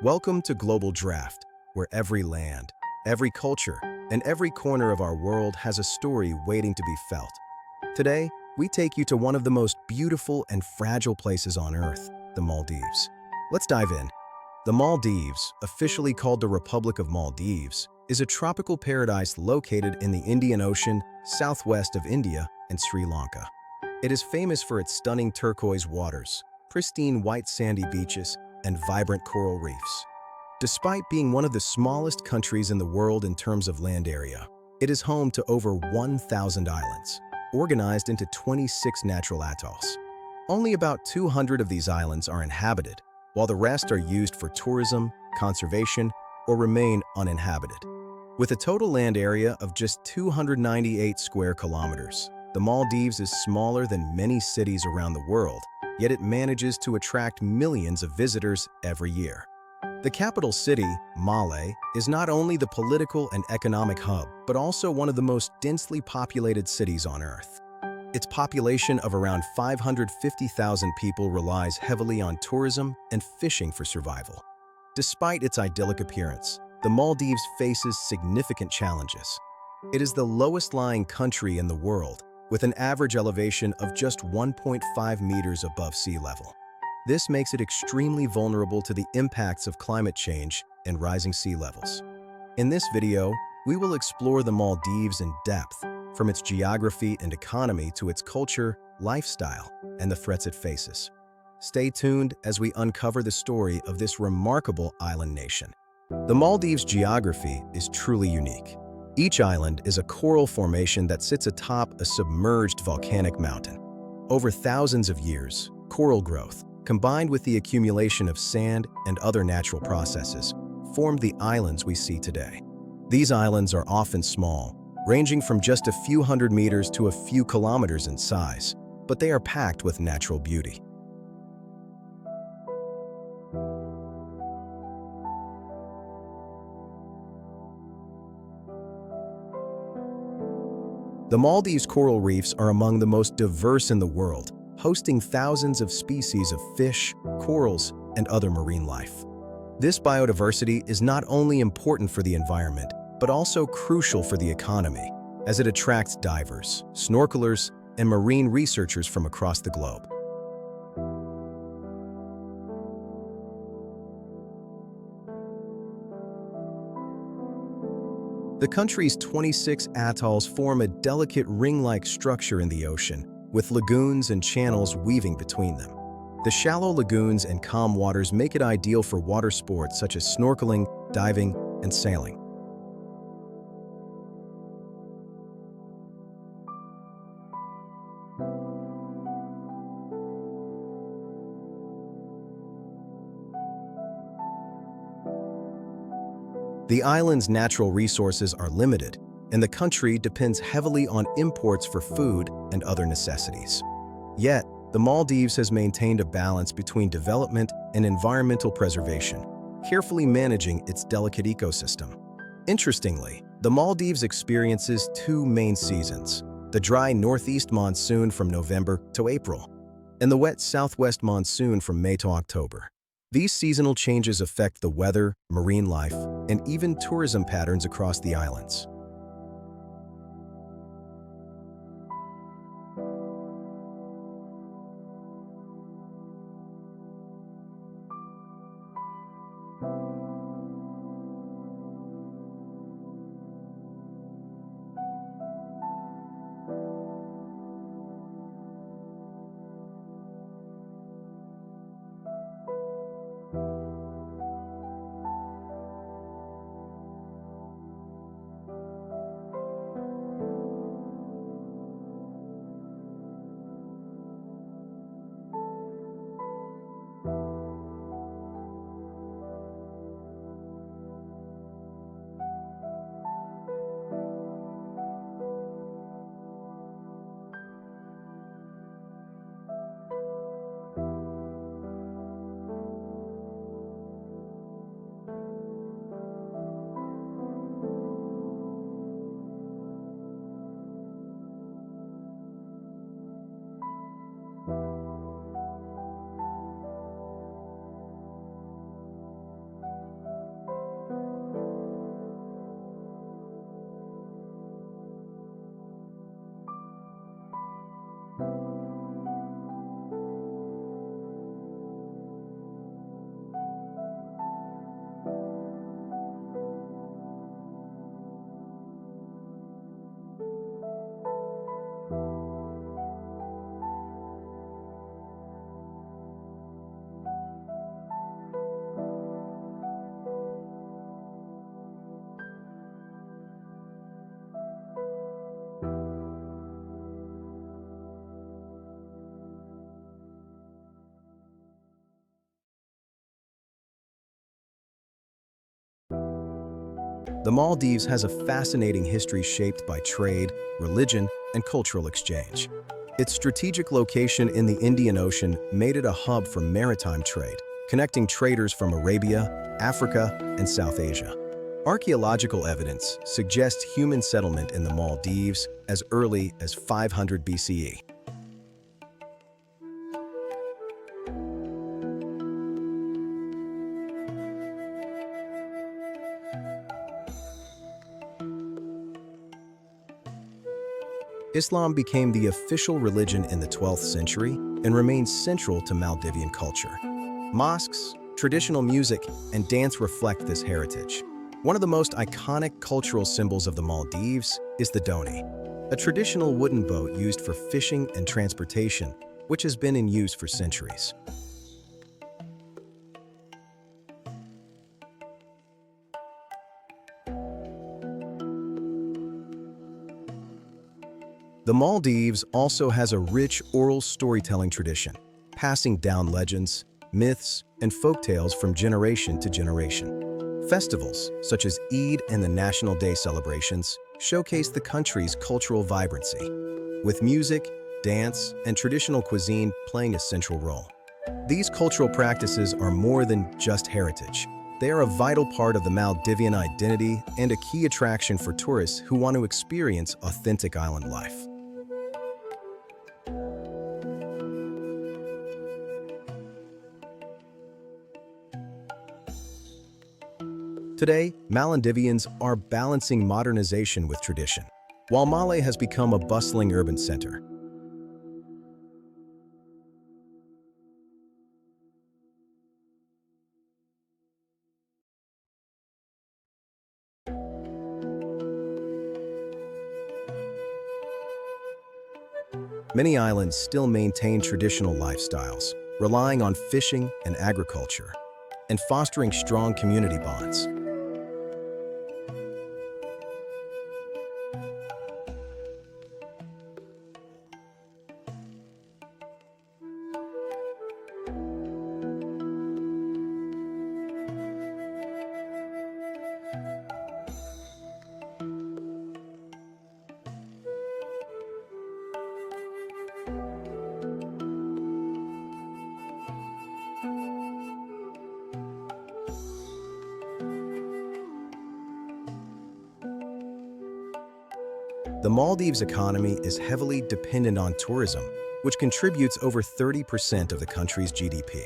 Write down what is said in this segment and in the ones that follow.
Welcome to Global Draft, where every land, every culture, and every corner of our world has a story waiting to be felt. Today, we take you to one of the most beautiful and fragile places on Earth, the Maldives. Let's dive in. The Maldives, officially called the Republic of Maldives, is a tropical paradise located in the Indian Ocean, southwest of India and Sri Lanka. It is famous for its stunning turquoise waters, pristine white sandy beaches, and vibrant coral reefs. Despite being one of the smallest countries in the world in terms of land area, it is home to over 1,000 islands, organized into 26 natural atolls. Only about 200 of these islands are inhabited, while the rest are used for tourism, conservation, or remain uninhabited. With a total land area of just 298 square kilometers, the Maldives is smaller than many cities around the world, yet it manages to attract millions of visitors every year. The capital city, Malé, is not only the political and economic hub, but also one of the most densely populated cities on Earth. Its population of around 550,000 people relies heavily on tourism and fishing for survival. Despite its idyllic appearance, the Maldives faces significant challenges. It is the lowest-lying country in the world, with an average elevation of just 1.5 meters above sea level. This makes it extremely vulnerable to the impacts of climate change and rising sea levels. In this video, we will explore the Maldives in depth, from its geography and economy to its culture, lifestyle, and the threats it faces. Stay tuned as we uncover the story of this remarkable island nation. The Maldives' geography is truly unique. Each island is a coral formation that sits atop a submerged volcanic mountain. Over thousands of years, coral growth, combined with the accumulation of sand and other natural processes, formed the islands we see today. These islands are often small, ranging from just a few hundred meters to a few kilometers in size, but they are packed with natural beauty. The Maldives coral reefs are among the most diverse in the world, hosting thousands of species of fish, corals, and other marine life. This biodiversity is not only important for the environment, but also crucial for the economy, as it attracts divers, snorkelers, and marine researchers from across the globe. The country's 26 atolls form a delicate ring-like structure in the ocean, with lagoons and channels weaving between them. The shallow lagoons and calm waters make it ideal for water sports such as snorkeling, diving, and sailing. The island's natural resources are limited, and the country depends heavily on imports for food and other necessities. Yet, the Maldives has maintained a balance between development and environmental preservation, carefully managing its delicate ecosystem. Interestingly, the Maldives experiences two main seasons: the dry northeast monsoon from November to April, and the wet southwest monsoon from May to October. These seasonal changes affect the weather, marine life, and even tourism patterns across the islands. The Maldives has a fascinating history shaped by trade, religion, and cultural exchange. Its strategic location in the Indian Ocean made it a hub for maritime trade, connecting traders from Arabia, Africa, and South Asia. Archaeological evidence suggests human settlement in the Maldives as early as 500 BCE. Islam became the official religion in the 12th century and remains central to Maldivian culture. Mosques, traditional music, and dance reflect this heritage. One of the most iconic cultural symbols of the Maldives is the dhoni, a traditional wooden boat used for fishing and transportation, which has been in use for centuries. The Maldives also has a rich oral storytelling tradition, passing down legends, myths, and folktales from generation to generation. Festivals, such as Eid and the National Day celebrations, showcase the country's cultural vibrancy, with music, dance, and traditional cuisine playing a central role. These cultural practices are more than just heritage. They are a vital part of the Maldivian identity and a key attraction for tourists who want to experience authentic island life. Today, Maldivians are balancing modernization with tradition, while Malé has become a bustling urban center. Many islands still maintain traditional lifestyles, relying on fishing and agriculture, and fostering strong community bonds. The Maldives' economy is heavily dependent on tourism, which contributes over 30% of the country's GDP.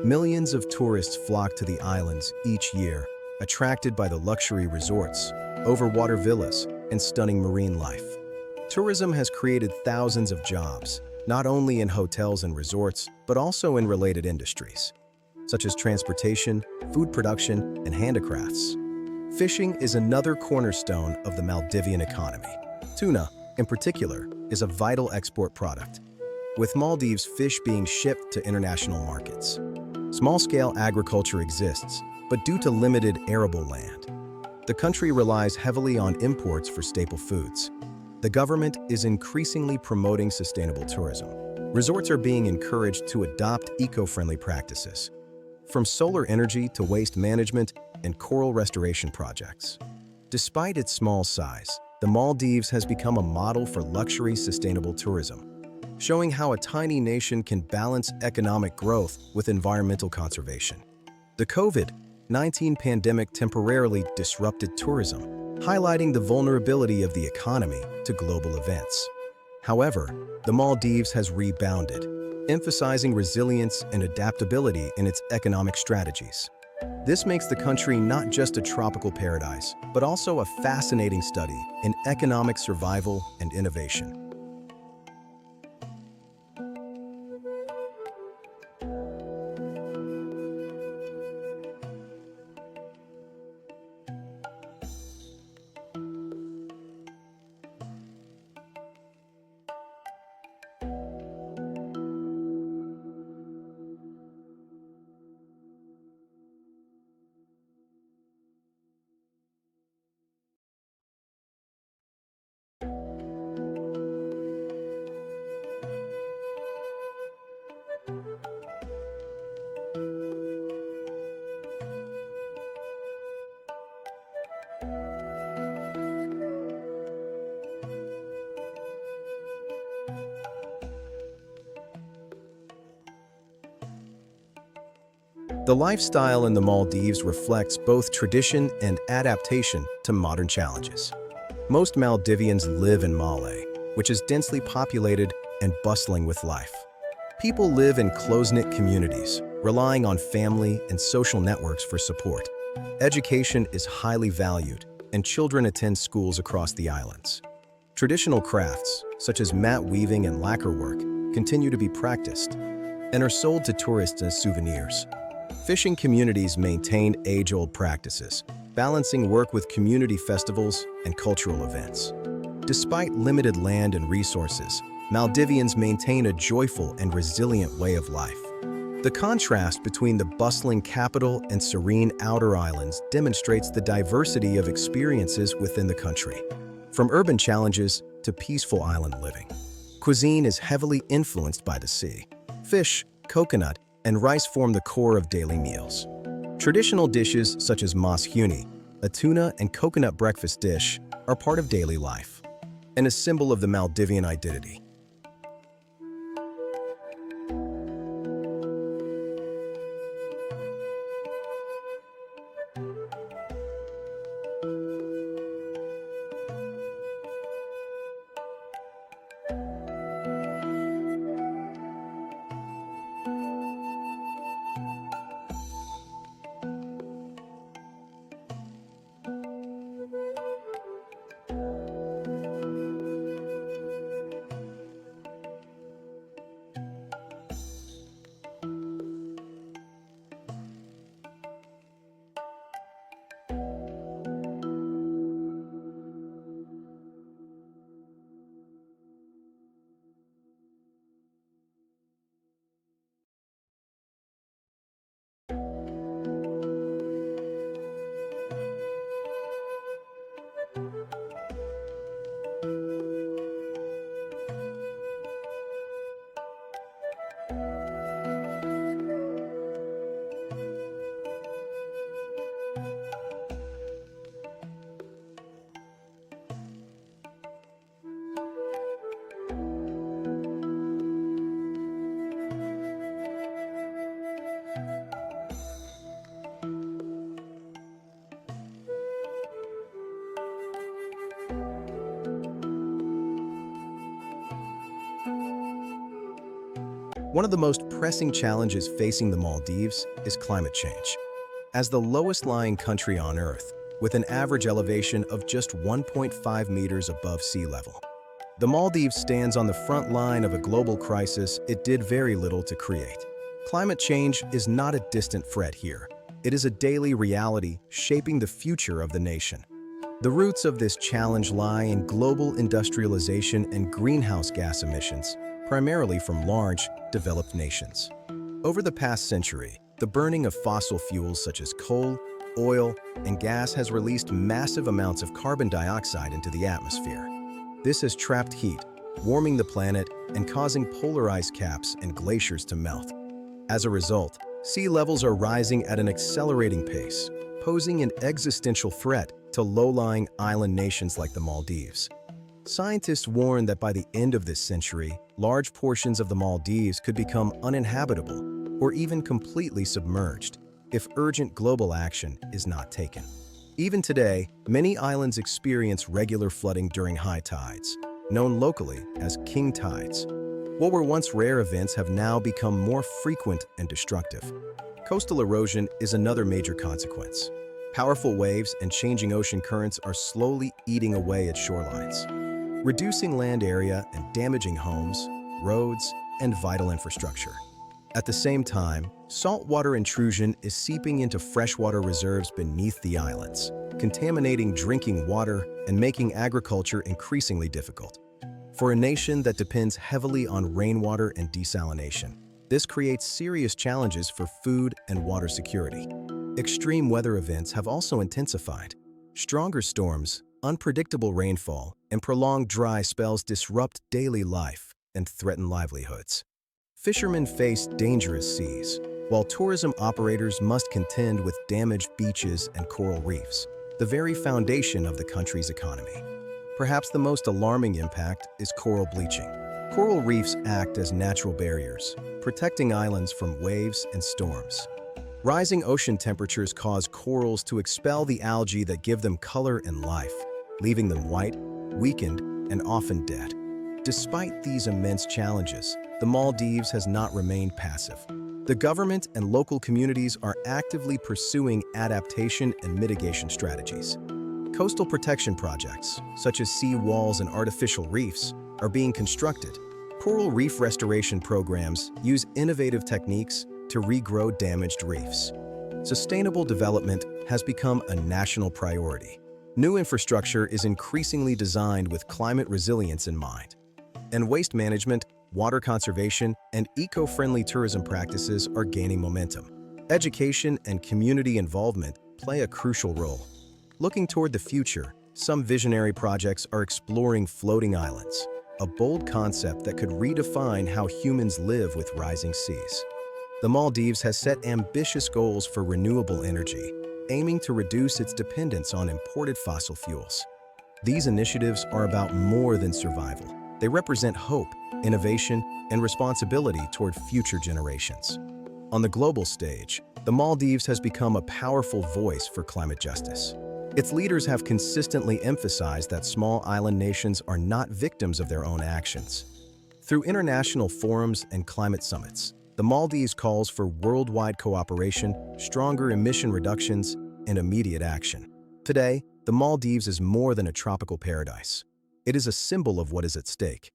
Millions of tourists flock to the islands each year, attracted by the luxury resorts, overwater villas, and stunning marine life. Tourism has created thousands of jobs, not only in hotels and resorts, but also in related industries, such as transportation, food production, and handicrafts. Fishing is another cornerstone of the Maldivian economy. Tuna, in particular, is a vital export product, with Maldives fish being shipped to international markets. Small-scale agriculture exists, but due to limited arable land, the country relies heavily on imports for staple foods. The government is increasingly promoting sustainable tourism. Resorts are being encouraged to adopt eco-friendly practices, from solar energy to waste management and coral restoration projects. Despite its small size, the Maldives has become a model for luxury sustainable tourism, showing how a tiny nation can balance economic growth with environmental conservation. The COVID-19 pandemic temporarily disrupted tourism, highlighting the vulnerability of the economy to global events. However, the Maldives has rebounded, emphasizing resilience and adaptability in its economic strategies. This makes the country not just a tropical paradise, but also a fascinating study in economic survival and innovation. The lifestyle in the Maldives reflects both tradition and adaptation to modern challenges. Most Maldivians live in Malé, which is densely populated and bustling with life. People live in close-knit communities, relying on family and social networks for support. Education is highly valued, and children attend schools across the islands. Traditional crafts, such as mat weaving and lacquer work, continue to be practiced and are sold to tourists as souvenirs. Fishing communities maintain age-old practices, balancing work with community festivals and cultural events. Despite limited land and resources, Maldivians maintain a joyful and resilient way of life. The contrast between the bustling capital and serene outer islands demonstrates the diversity of experiences within the country, from urban challenges to peaceful island living. Cuisine is heavily influenced by the sea. Fish, coconut, and rice form the core of daily meals. Traditional dishes such as mas huni, a tuna and coconut breakfast dish, are part of daily life and a symbol of the Maldivian identity. One of the most pressing challenges facing the Maldives is climate change. As the lowest-lying country on Earth, with an average elevation of just 1.5 meters above sea level, the Maldives stands on the front line of a global crisis it did very little to create. Climate change is not a distant threat here. It is a daily reality shaping the future of the nation. The roots of this challenge lie in global industrialization and greenhouse gas emissions, primarily from large, developed nations. Over the past century, the burning of fossil fuels such as coal, oil, and gas has released massive amounts of carbon dioxide into the atmosphere. This has trapped heat, warming the planet and causing polar ice caps and glaciers to melt. As a result, sea levels are rising at an accelerating pace, posing an existential threat to low-lying island nations like the Maldives. Scientists warn that by the end of this century, large portions of the Maldives could become uninhabitable or even completely submerged if urgent global action is not taken. Even today, many islands experience regular flooding during high tides, known locally as king tides. What were once rare events have now become more frequent and destructive. Coastal erosion is another major consequence. Powerful waves and changing ocean currents are slowly eating away at shorelines, reducing land area and damaging homes, roads, and vital infrastructure. At the same time, saltwater intrusion is seeping into freshwater reserves beneath the islands, contaminating drinking water and making agriculture increasingly difficult. For a nation that depends heavily on rainwater and desalination, this creates serious challenges for food and water security. Extreme weather events have also intensified. Stronger storms, unpredictable rainfall, and prolonged dry spells disrupt daily life and threaten livelihoods. Fishermen face dangerous seas, while tourism operators must contend with damaged beaches and coral reefs, the very foundation of the country's economy. Perhaps the most alarming impact is coral bleaching. Coral reefs act as natural barriers, protecting islands from waves and storms. Rising ocean temperatures cause corals to expel the algae that give them color and life, leaving them white, weakened, and often dead. Despite these immense challenges, the Maldives has not remained passive. The government and local communities are actively pursuing adaptation and mitigation strategies. Coastal protection projects, such as sea walls and artificial reefs, are being constructed. Coral reef restoration programs use innovative techniques to regrow damaged reefs. Sustainable development has become a national priority. New infrastructure is increasingly designed with climate resilience in mind. And waste management, water conservation, and eco-friendly tourism practices are gaining momentum. Education and community involvement play a crucial role. Looking toward the future, some visionary projects are exploring floating islands, a bold concept that could redefine how humans live with rising seas. The Maldives has set ambitious goals for renewable energy, aiming to reduce its dependence on imported fossil fuels. These initiatives are about more than survival. They represent hope, innovation, and responsibility toward future generations. On the global stage, the Maldives has become a powerful voice for climate justice. Its leaders have consistently emphasized that small island nations are not victims of their own actions. Through international forums and climate summits, the Maldives calls for worldwide cooperation, stronger emission reductions, and immediate action. Today, the Maldives is more than a tropical paradise. It is a symbol of what is at stake.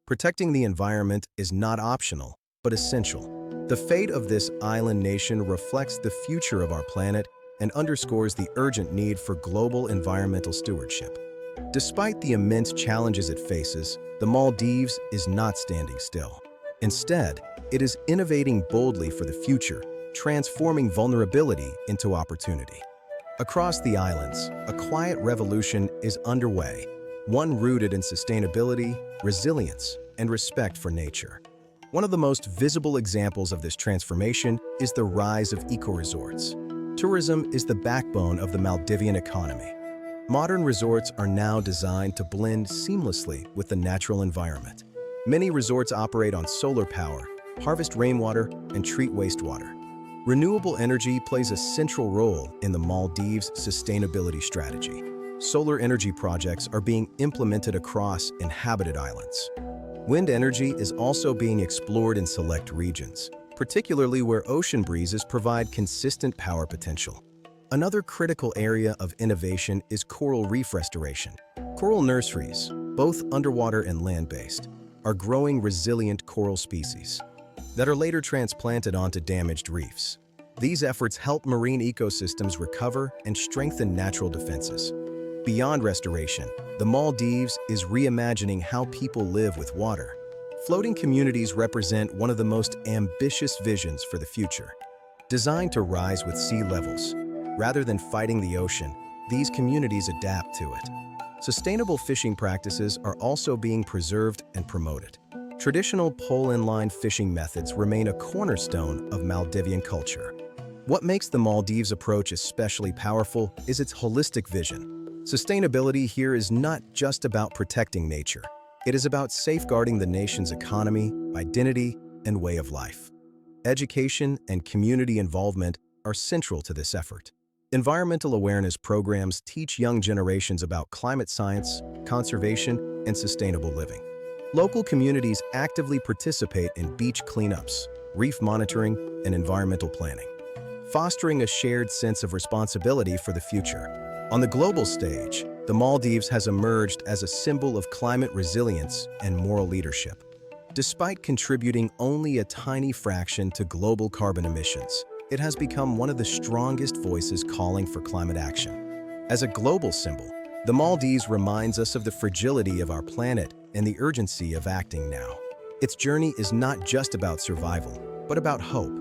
Protecting the environment is not optional, but essential. The fate of this island nation reflects the future of our planet and underscores the urgent need for global environmental stewardship. Despite the immense challenges it faces, the Maldives is not standing still. Instead, it is innovating boldly for the future, transforming vulnerability into opportunity. Across the islands, a quiet revolution is underway, one rooted in sustainability, resilience, and respect for nature. One of the most visible examples of this transformation is the rise of eco-resorts. Tourism is the backbone of the Maldivian economy. Modern resorts are now designed to blend seamlessly with the natural environment. Many resorts operate on solar power, harvest rainwater, and treat wastewater. Renewable energy plays a central role in the Maldives' sustainability strategy. Solar energy projects are being implemented across inhabited islands. Wind energy is also being explored in select regions, particularly where ocean breezes provide consistent power potential. Another critical area of innovation is coral reef restoration. Coral nurseries, both underwater and land-based, are growing resilient coral species that are later transplanted onto damaged reefs. These efforts help marine ecosystems recover and strengthen natural defenses. Beyond restoration, the Maldives is reimagining how people live with water. Floating communities represent one of the most ambitious visions for the future. Designed to rise with sea levels, rather than fighting the ocean, these communities adapt to it. Sustainable fishing practices are also being preserved and promoted. Traditional pole-in-line fishing methods remain a cornerstone of Maldivian culture. What makes the Maldives' approach especially powerful is its holistic vision. Sustainability here is not just about protecting nature. It is about safeguarding the nation's economy, identity, and way of life. Education and community involvement are central to this effort. Environmental awareness programs teach young generations about climate science, conservation, and sustainable living. Local communities actively participate in beach cleanups, reef monitoring, and environmental planning, fostering a shared sense of responsibility for the future. On the global stage, the Maldives has emerged as a symbol of climate resilience and moral leadership. Despite contributing only a tiny fraction to global carbon emissions, it has become one of the strongest voices calling for climate action. As a global symbol, the Maldives reminds us of the fragility of our planet and the urgency of acting now. Its journey is not just about survival, but about hope.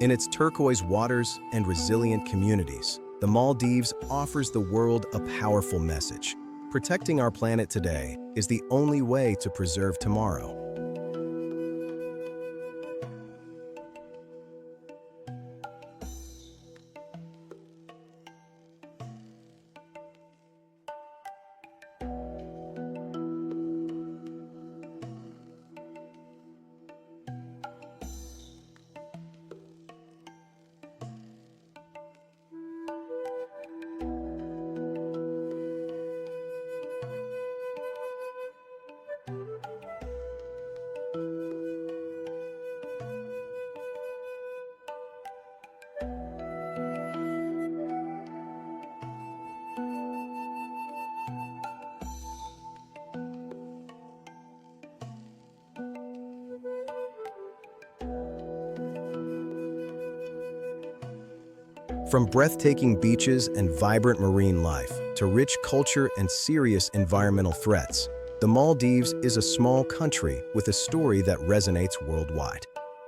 In its turquoise waters and resilient communities, the Maldives offers the world a powerful message. Protecting our planet today is the only way to preserve tomorrow. From breathtaking beaches and vibrant marine life to rich culture and serious environmental threats, the Maldives is a small country with a story that resonates worldwide.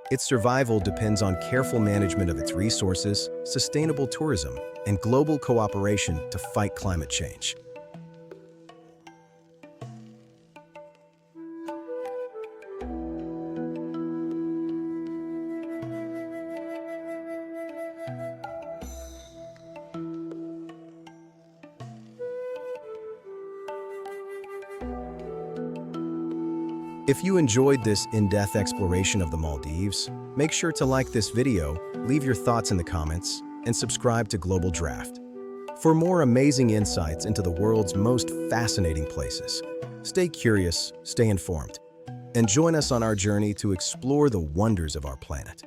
Its survival depends on careful management of its resources, sustainable tourism, and global cooperation to fight climate change. If you enjoyed this in-depth exploration of the Maldives, make sure to like this video, leave your thoughts in the comments, and subscribe to Global Draft. For more amazing insights into the world's most fascinating places, stay curious, stay informed, and join us on our journey to explore the wonders of our planet.